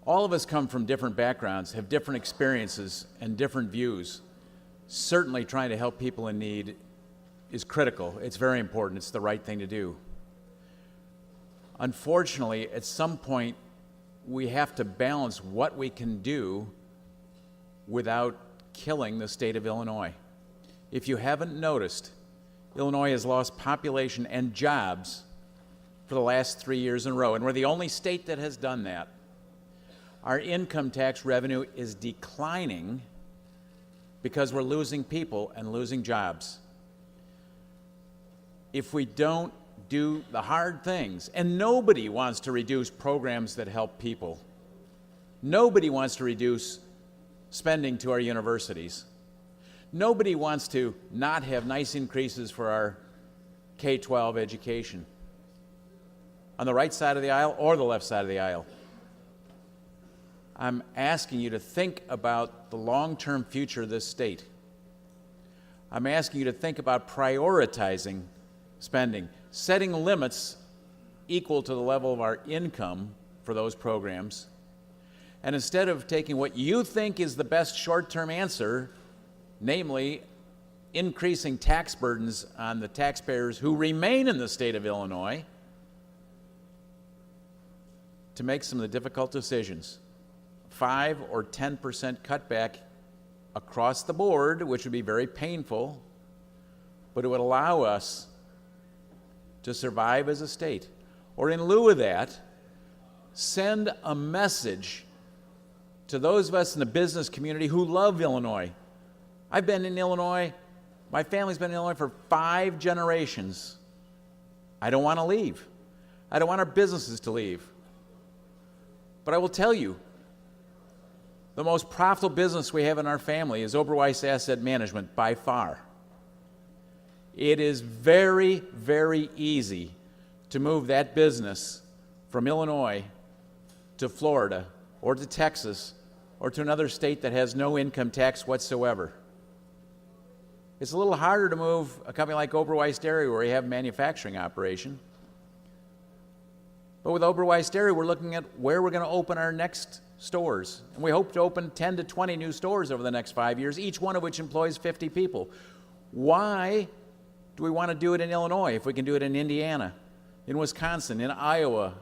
All of us come from different backgrounds, have different experiences and different views. Certainly trying to help people in need is critical. It's very important. It's the right thing to do. Unfortunately, at some point, we have to balance what we can do without killing the state of Illinois. If you haven't noticed, Illinois has lost population and jobs for the last 3 years in a row, and we're the only state that has done that. Our income tax revenue is declining because we're losing people and losing jobs. If we don't do the hard things, and nobody wants to reduce programs that help people. Nobody wants to reduce spending to our universities. Nobody wants to not have nice increases for our K-12 education. On the right side of the aisle or the left side of the aisle. I'm asking you to think about the long-term future of this state. I'm asking you to think about prioritizing spending, setting limits equal to the level of our income for those programs, and instead of taking what you think is the best short-term answer, namely increasing tax burdens on the taxpayers who remain in the state of Illinois, to make some of the difficult decisions. 5 or 10% cutback across the board, which would be very painful, but it would allow us to survive as a state. Or in lieu of that, send a message to those of us in the business community who love Illinois. I've been in Illinois, my family's been in Illinois for 5 generations. I don't want to leave. I don't want our businesses to leave. But I will tell you, the most profitable business we have in our family is Oberweis Asset Management by far. It is very, very easy to move that business from Illinois to Florida or to Texas or to another state that has no income tax whatsoever. It's a little harder to move a company like Oberweis Dairy where we have a manufacturing operation. But with Oberweis Dairy, we're looking at where we're going to open our next stores. And we hope to open 10 to 20 new stores over the next 5 years, each one of which employs 50 people. Why do we want to do it in Illinois if we can do it in Indiana, in Wisconsin, in Iowa?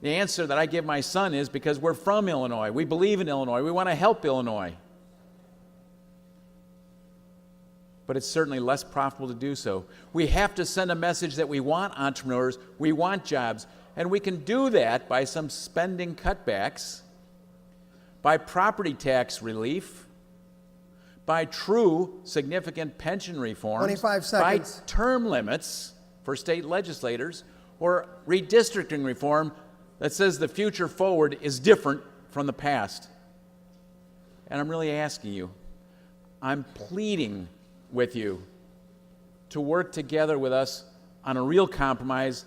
The answer that I give my son is because we're from Illinois. We believe in Illinois. We want to help Illinois. But it's certainly less profitable to do so. We have to send a message that we want entrepreneurs, we want jobs, and we can do that by some spending cutbacks, by property tax relief, by true significant pension reform, 25 seconds. by term limits for state legislators, or redistricting reform that says the future forward is different from the past. And I'm really asking you, I'm pleading with you to work together with us on a real compromise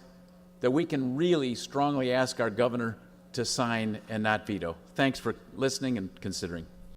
that we can really strongly ask our governor to sign and not veto. Thanks for listening and considering.